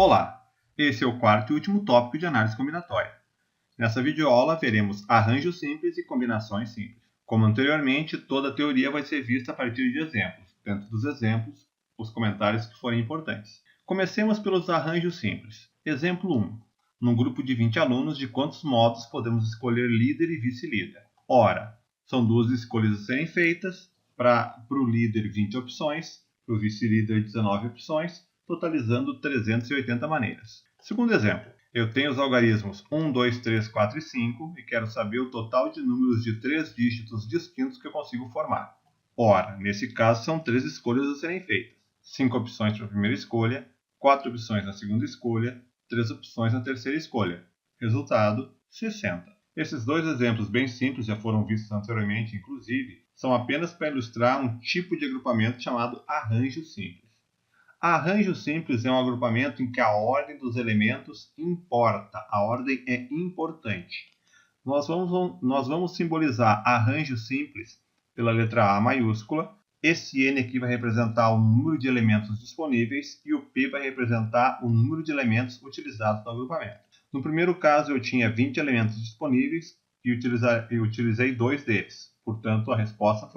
Olá, esse é o quarto e último tópico de análise combinatória. Nessa videoaula veremos arranjos simples e combinações simples. Como anteriormente, toda a teoria vai ser vista a partir de exemplos. Dentro dos exemplos, os comentários que forem importantes. Comecemos pelos arranjos simples. Exemplo 1. Num grupo de 20 alunos, de quantos modos podemos escolher líder e vice-líder? Ora, são duas escolhas a serem feitas. Para o líder, 20 opções. Para o vice-líder, 19 opções. Totalizando 380 maneiras. Segundo exemplo, eu tenho os algarismos 1, 2, 3, 4 e 5 e quero saber o total de números de 3 dígitos distintos que eu consigo formar. Ora, nesse caso são 3 escolhas a serem feitas. 5 opções para a primeira escolha, 4 opções na segunda escolha, 3 opções na terceira escolha. Resultado, 60. Esses dois exemplos bem simples, já foram vistos anteriormente inclusive, são apenas para ilustrar um tipo de agrupamento chamado arranjo simples. Arranjo simples é um agrupamento em que a ordem dos elementos importa, a ordem é importante. Nós vamos simbolizar arranjo simples pela letra A maiúscula. Esse N aqui vai representar o número de elementos disponíveis e o P vai representar o número de elementos utilizados no agrupamento. No primeiro caso eu tinha 20 elementos disponíveis e utilizei 2 deles. Portanto, a resposta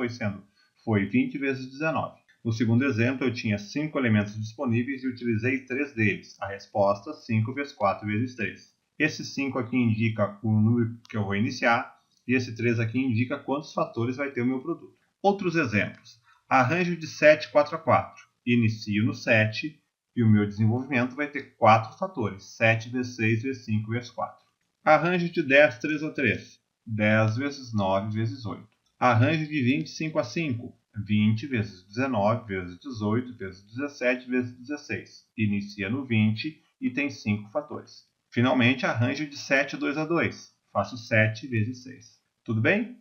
foi 20 vezes 19. No segundo exemplo, eu tinha 5 elementos disponíveis e utilizei 3 deles. A resposta, 5 vezes 4 vezes 3. Esse 5 aqui indica o número que eu vou iniciar, e esse 3 aqui indica quantos fatores vai ter o meu produto. Outros exemplos. Arranjo de 7, 4 a 4. Inicio no 7 e o meu desenvolvimento vai ter 4 fatores. 7 vezes 6 vezes 5 vezes 4. Arranjo de 10, 3 a 3. 10 vezes 9 vezes 8. Arranjo de 20, 5 a 5. 20 vezes 19 vezes 18 vezes 17 vezes 16. Inicia no 20 e tem 5 fatores. Finalmente, arranjo de 7, 2 a 2. Faço 7 vezes 6. Tudo bem?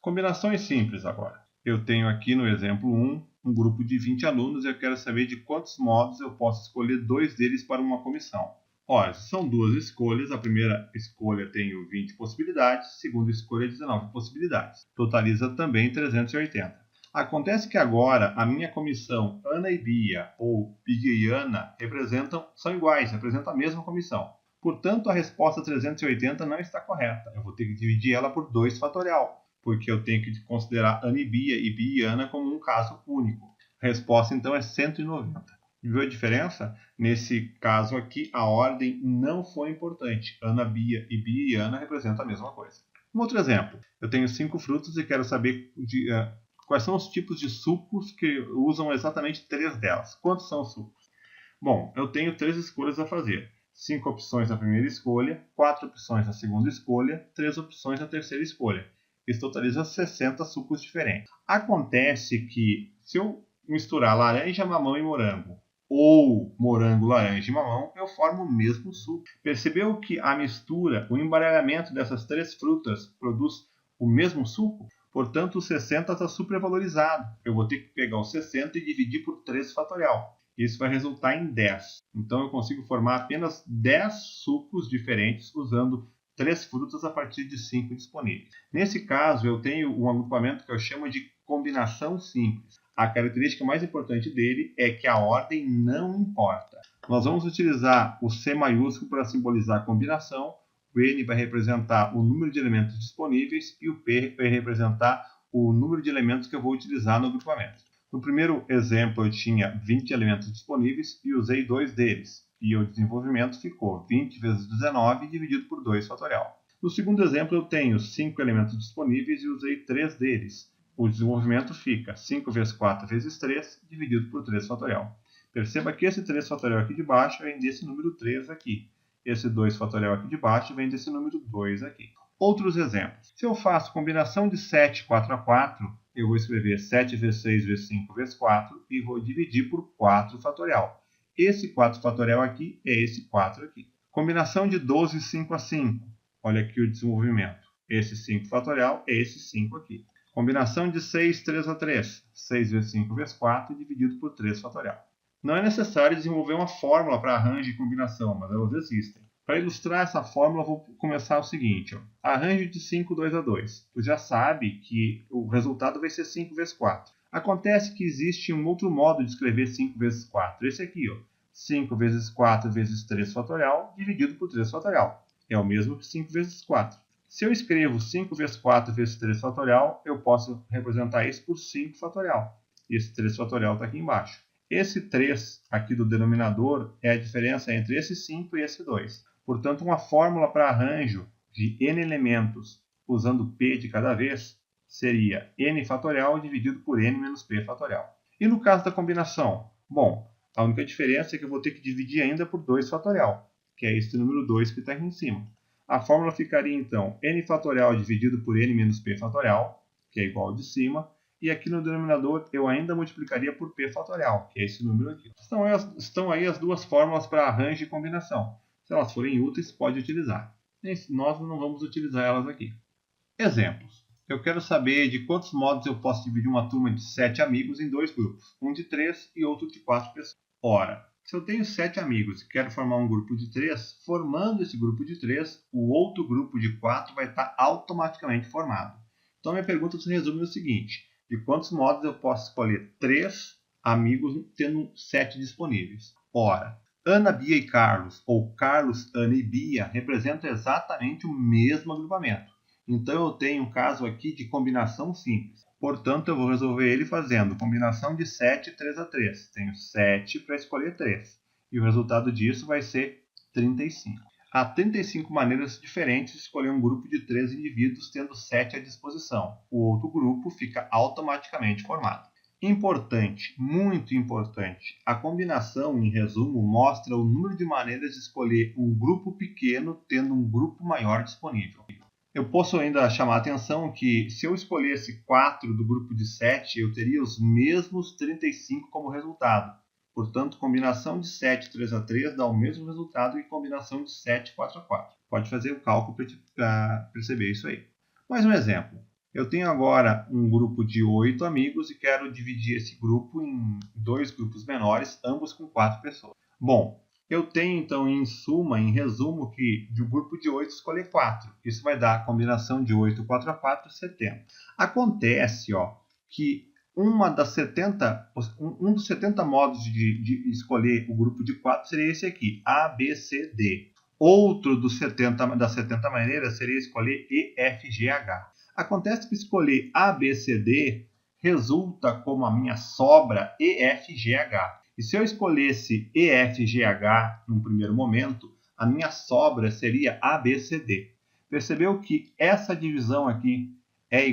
Combinações simples agora. Eu tenho aqui no exemplo 1 um grupo de 20 alunos e eu quero saber de quantos modos eu posso escolher 2 deles para uma comissão. Ora, são 2 escolhas. A primeira escolha tem 20 possibilidades, a segunda escolha 19 possibilidades. Totaliza também 380. Acontece que agora a minha comissão Ana e Bia, ou Bia e Ana, são iguais, representam a mesma comissão. Portanto, a resposta 380 não está correta. Eu vou ter que dividir ela por 2 fatorial, porque eu tenho que considerar Ana e Bia e Ana como um caso único. A resposta, então, é 190. Viu a diferença? Nesse caso aqui, a ordem não foi importante. Ana, Bia e Ana representam a mesma coisa. Um outro exemplo. Eu tenho 5 frutas e quero saber quais são os tipos de sucos que usam exatamente 3 delas. Quantos são os sucos? Bom, eu tenho 3 escolhas a fazer. 5 opções na primeira escolha, 4 opções na segunda escolha, 3 opções na terceira escolha. Isso totaliza 60 sucos diferentes. Acontece que se eu misturar laranja, mamão e morango, ou morango, laranja e mamão, eu formo o mesmo suco. Percebeu que a mistura, o embaralhamento dessas 3 frutas produz o mesmo suco? Portanto, o 60 está supervalorizado. Eu vou ter que pegar o 60 e dividir por 3 fatorial. Isso vai resultar em 10. Então, eu consigo formar apenas 10 sucos diferentes usando 3 frutas a partir de 5 disponíveis. Nesse caso, eu tenho um agrupamento que eu chamo de combinação simples. A característica mais importante dele é que a ordem não importa. Nós vamos utilizar o C maiúsculo para simbolizar a combinação. O N vai representar o número de elementos disponíveis e o P vai representar o número de elementos que eu vou utilizar no agrupamento. No primeiro exemplo eu tinha 20 elementos disponíveis e usei 2 deles. E o desenvolvimento ficou 20 vezes 19 dividido por 2 fatorial. No segundo exemplo eu tenho 5 elementos disponíveis e usei 3 deles. O desenvolvimento fica 5 vezes 4 vezes 3 dividido por 3 fatorial. Perceba que esse 3 fatorial aqui de baixo vem desse número 3 aqui. Esse 2 fatorial aqui de baixo vem desse número 2 aqui. Outros exemplos. Se eu faço combinação de 7, 4 a 4, eu vou escrever 7 vezes 6 vezes 5 vezes 4 e vou dividir por 4 fatorial. Esse 4 fatorial aqui é esse 4 aqui. Combinação de 12, 5 a 5. Olha aqui o desenvolvimento. Esse 5 fatorial é esse 5 aqui. Combinação de 6, 3 a 3. 6 vezes 5 vezes 4 dividido por 3 fatorial. Não é necessário desenvolver uma fórmula para arranjo e combinação, mas elas existem. Para ilustrar essa fórmula, eu vou começar o seguinte. Arranjo de 5, 2 a 2. Tu já sabe que o resultado vai ser 5 vezes 4. Acontece que existe um outro modo de escrever 5 vezes 4. Esse aqui, ó. 5 vezes 4 vezes 3 fatorial dividido por 3 fatorial. É o mesmo que 5 vezes 4. Se eu escrevo 5 vezes 4 vezes 3 fatorial, eu posso representar isso por 5 fatorial. E esse 3 fatorial está aqui embaixo. Esse 3 aqui do denominador é a diferença entre esse 5 e esse 2. Portanto, uma fórmula para arranjo de n elementos usando p de cada vez seria n fatorial dividido por n menos p fatorial. E no caso da combinação? Bom, a única diferença é que eu vou ter que dividir ainda por 2 fatorial, que é esse número 2 que está aqui em cima. A fórmula ficaria então n fatorial dividido por n menos p fatorial, que é igual ao de cima, e aqui no denominador eu ainda multiplicaria por p fatorial, que é esse número aqui. Estão aí as duas fórmulas para arranjo e combinação. Se elas forem úteis, pode utilizar. Nós não vamos utilizar elas aqui. Exemplos. Eu quero saber de quantos modos eu posso dividir uma turma de 7 amigos em dois grupos, um de 3 e outro de 4 pessoas. Ora, se eu tenho 7 amigos e quero formar um grupo de 3, formando esse grupo de 3, o outro grupo de 4 vai estar automaticamente formado. Então, minha pergunta se resume no seguinte: de quantos modos eu posso escolher 3 amigos tendo 7 disponíveis? Ora, Ana, Bia e Carlos, ou Carlos, Ana e Bia, representam exatamente o mesmo agrupamento. Então, eu tenho um caso aqui de combinação simples. Portanto, eu vou resolver ele fazendo combinação de 7 e 3 a 3. Tenho 7 para escolher 3. E o resultado disso vai ser 35. Há 35 maneiras diferentes de escolher um grupo de 3 indivíduos tendo 7 à disposição. O outro grupo fica automaticamente formado. Importante, muito importante, a combinação, em resumo, mostra o número de maneiras de escolher um grupo pequeno tendo um grupo maior disponível. Eu posso ainda chamar a atenção que se eu escolhesse 4 do grupo de 7, eu teria os mesmos 35 como resultado. Portanto, combinação de 7 3 a 3 dá o mesmo resultado que combinação de 7 4 a 4. Pode fazer o cálculo para perceber isso aí. Mais um exemplo. Eu tenho agora um grupo de 8 amigos e quero dividir esse grupo em dois grupos menores, ambos com 4 pessoas. Bom, eu tenho então em suma, em resumo, que de um grupo de 8 escolher 4. Isso vai dar a combinação de 8 4 a 4, 70. Acontece que um dos 70 modos de escolher o grupo de 4 seria esse aqui, A, B, C, D. Outro das 70 maneiras seria escolher E, F, G, H. Acontece que escolher A, B, C, D resulta como a minha sobra E, F, G, H. E se eu escolhesse E, F, G, H num primeiro momento, a minha sobra seria A, B, C, D. Percebeu que essa divisão aqui é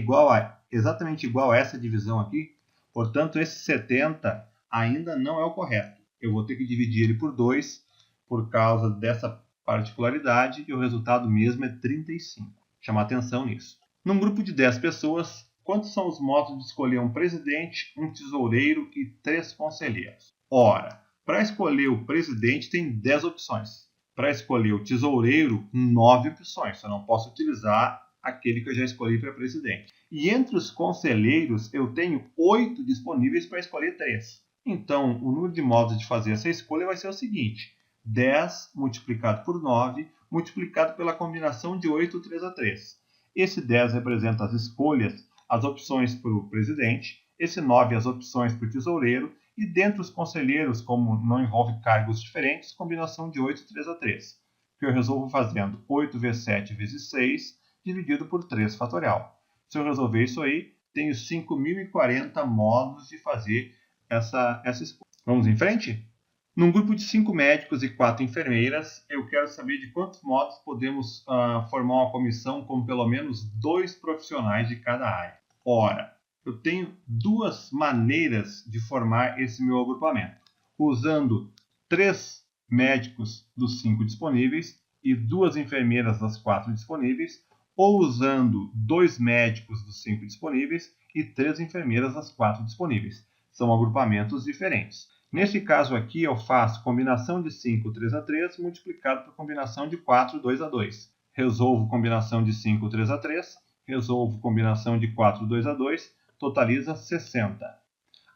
exatamente igual a essa divisão aqui? Portanto, esse 70 ainda não é o correto. Eu vou ter que dividir ele por 2 por causa dessa particularidade e o resultado mesmo é 35. Chama atenção nisso. Num grupo de 10 pessoas, quantos são os modos de escolher um presidente, um tesoureiro e 3 conselheiros? Ora, para escolher o presidente tem 10 opções. Para escolher o tesoureiro, 9 opções. Eu não posso utilizar aquele que eu já escolhi para presidente. E entre os conselheiros, eu tenho 8 disponíveis para escolher 3. Então, o número de modos de fazer essa escolha vai ser o seguinte: 10 multiplicado por 9, multiplicado pela combinação de 8, 3 a 3. Esse 10 representa as escolhas, as opções para o presidente, esse 9 as opções para o tesoureiro, e dentre os conselheiros, como não envolve cargos diferentes, combinação de 8, 3 a 3, que eu resolvo fazendo 8 vezes 7 vezes 6, dividido por 3 fatorial. Se eu resolver isso aí, tenho 5.040 modos de fazer essa escolha. Vamos em frente? Num grupo de 5 médicos e 4 enfermeiras, eu quero saber de quantos modos podemos formar uma comissão com pelo menos 2 profissionais de cada área. Ora, eu tenho 2 maneiras de formar esse meu agrupamento. Usando 3 médicos dos 5 disponíveis e 2 enfermeiras das 4 disponíveis, ou usando 2 médicos dos 5 disponíveis e 3 enfermeiras das 4 disponíveis. São agrupamentos diferentes. Neste caso aqui, eu faço combinação de 5, 3 a 3, multiplicado por combinação de 4, 2 a 2. Resolvo combinação de 5, 3 a 3, resolvo combinação de 4, 2 a 2, totaliza 60.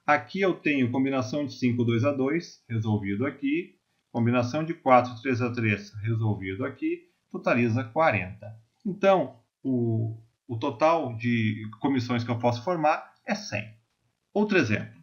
Aqui eu tenho combinação de 5, 2 a 2, resolvido aqui. Combinação de 4, 3 a 3, resolvido aqui, totaliza 40. Então, o total de comissões que eu posso formar é 100. Outro exemplo.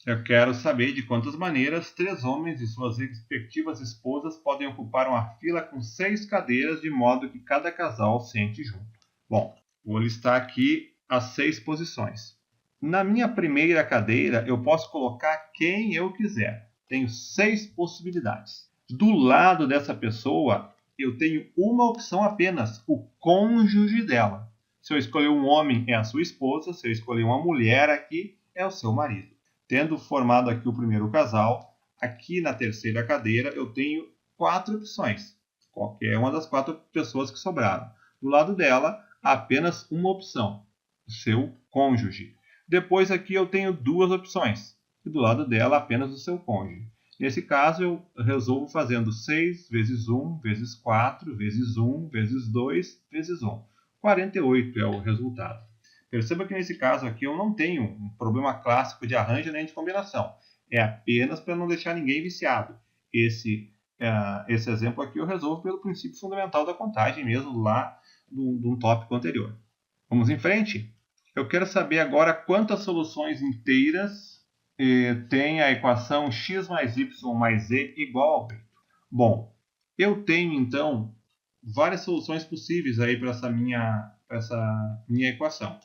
Eu quero saber de quantas maneiras 3 homens e suas respectivas esposas podem ocupar uma fila com 6 cadeiras de modo que cada casal sente junto. Bom, vou listar aqui as 6 posições. Na minha primeira cadeira, eu posso colocar quem eu quiser. Tenho 6 possibilidades. Do lado dessa pessoa, eu tenho uma opção apenas, o cônjuge dela. Se eu escolher um homem, é a sua esposa. Se eu escolher uma mulher aqui, é o seu marido. Tendo formado aqui o primeiro casal, aqui na terceira cadeira eu tenho 4 opções. Qualquer uma das 4 pessoas que sobraram. Do lado dela, apenas uma opção, o seu cônjuge. Depois aqui eu tenho 2 opções. E do lado dela, apenas o seu cônjuge. Nesse caso, eu resolvo fazendo 6 vezes 1, vezes 4, vezes 1, vezes 2, vezes 1. 48 é o resultado. Perceba que nesse caso aqui eu não tenho um problema clássico de arranjo nem de combinação. É apenas para não deixar ninguém viciado. Esse exemplo aqui eu resolvo pelo princípio fundamental da contagem mesmo lá de um tópico anterior. Vamos em frente? Eu quero saber agora quantas soluções inteiras tem a equação x mais y mais z igual a 8. Bom, eu tenho então várias soluções possíveis aí para essa minha equação.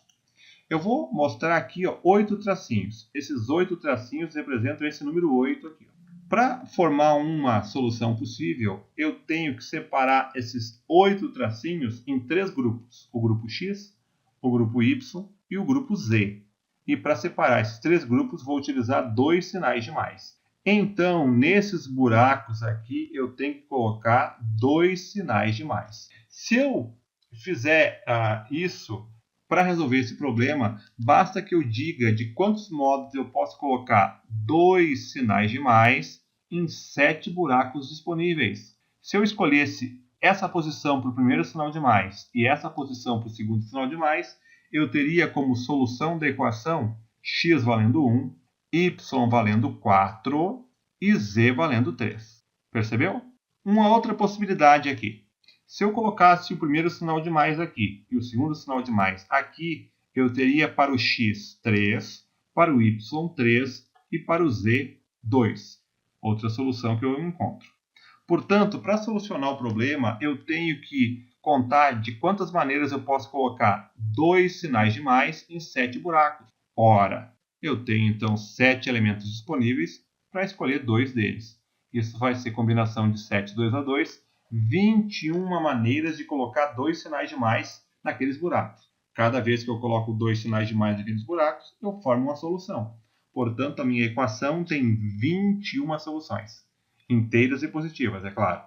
Eu vou mostrar aqui 8 tracinhos. Esses 8 tracinhos representam esse número 8 aqui. Para formar uma solução possível, eu tenho que separar esses 8 tracinhos em 3 grupos. O grupo X, o grupo Y e o grupo Z. E para separar esses 3 grupos, vou utilizar 2 sinais de mais. Então, nesses buracos aqui, eu tenho que colocar 2 sinais de mais. Se eu fizer isso, para resolver esse problema, basta que eu diga de quantos modos eu posso colocar 2 sinais de mais em 7 buracos disponíveis. Se eu escolhesse essa posição para o primeiro sinal de mais e essa posição para o segundo sinal de mais, eu teria como solução da equação x valendo 1, y valendo 4 e z valendo 3. Percebeu? Uma outra possibilidade aqui. Se eu colocasse o primeiro sinal de mais aqui e o segundo sinal de mais aqui, eu teria para o x 3, para o y 3 e para o z 2. Outra solução que eu encontro. Portanto, para solucionar o problema, eu tenho que contar de quantas maneiras eu posso colocar 2 sinais de mais em 7 buracos. Ora, eu tenho então 7 elementos disponíveis para escolher 2 deles. Isso vai ser combinação de 7, 2 a 2, 21 maneiras de colocar 2 sinais de mais naqueles buracos. Cada vez que eu coloco 2 sinais de mais naqueles buracos, eu formo uma solução. Portanto, a minha equação tem 21 soluções. Inteiras e positivas, é claro.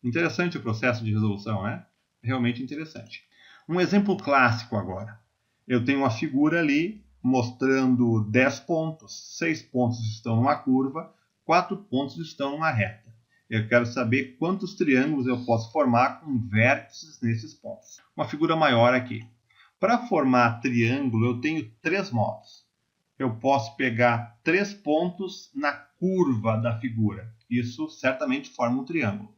Interessante o processo de resolução, né? Realmente interessante. Um exemplo clássico agora. Eu tenho uma figura ali mostrando 10 pontos. 6 pontos estão numa curva, 4 pontos estão numa reta. Eu quero saber quantos triângulos eu posso formar com vértices nesses pontos. Uma figura maior aqui. Para formar triângulo, eu tenho 3 modos. Eu posso pegar 3 pontos na curva da figura. Isso certamente forma um triângulo.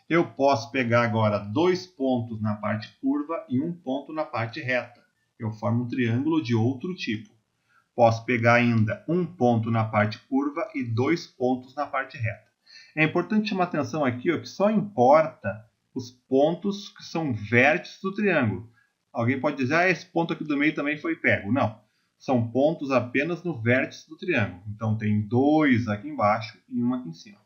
Eu posso pegar agora 2 pontos na parte curva e 1 ponto na parte reta. Eu formo um triângulo de outro tipo. Posso pegar ainda 1 ponto na parte curva e 2 pontos na parte reta. É importante chamar atenção aqui que só importa os pontos que são vértices do triângulo. Alguém pode dizer, esse ponto aqui do meio também foi pego. Não, são pontos apenas no vértice do triângulo. Então tem 2 aqui embaixo e 1 aqui em cima.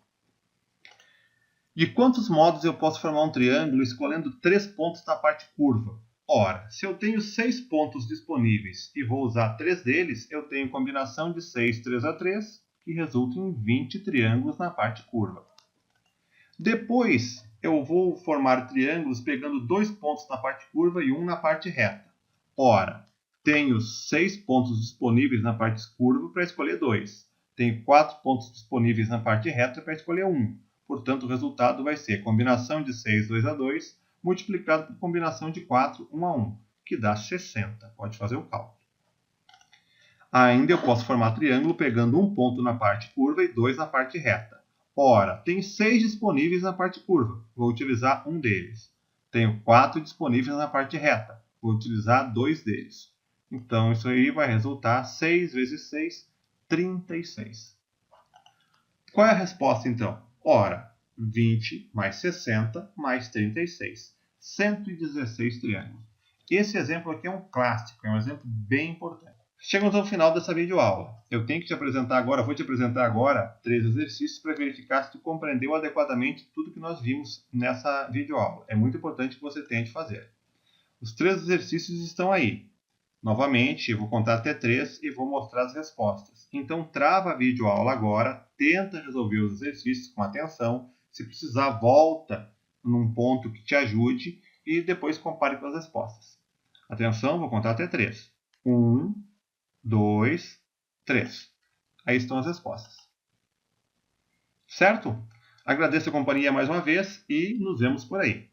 De quantos modos eu posso formar um triângulo escolhendo 3 pontos na parte curva? Ora, se eu tenho 6 pontos disponíveis e vou usar 3 deles, eu tenho combinação de 6, 3 a 3, que resulta em 20 triângulos na parte curva. Depois, eu vou formar triângulos pegando 2 pontos na parte curva e 1 na parte reta. Ora, tenho 6 pontos disponíveis na parte curva para escolher 2. Tenho 4 pontos disponíveis na parte reta para escolher 1. Portanto, o resultado vai ser combinação de 6, 2 a 2, multiplicado por combinação de 4, 1 a 1, que dá 60. Pode fazer o cálculo. Ainda eu posso formar triângulo pegando 1 ponto na parte curva e 2 na parte reta. Ora, tem 6 disponíveis na parte curva. Vou utilizar um deles. Tenho 4 disponíveis na parte reta. Vou utilizar 2 deles. Então, isso aí vai resultar 6 vezes 6, 36. Qual é a resposta, então? Ora, 20 mais 60 mais 36. 116 triângulos. Esse exemplo aqui é um clássico, é um exemplo bem importante. Chegamos ao final dessa videoaula. Eu tenho que te apresentar agora, vou te apresentar agora 3 exercícios para verificar se tu compreendeu adequadamente tudo que nós vimos nessa videoaula. É muito importante que você tente fazer. Os 3 exercícios estão aí. Novamente, eu vou contar até 3 e vou mostrar as respostas. Então, trava a videoaula agora, tenta resolver os exercícios com atenção. Se precisar, volta num ponto que te ajude e depois compare com as respostas. Atenção, vou contar até 3. 1, 2, 3. Aí estão as respostas. Certo? Agradeço a companhia mais uma vez e nos vemos por aí.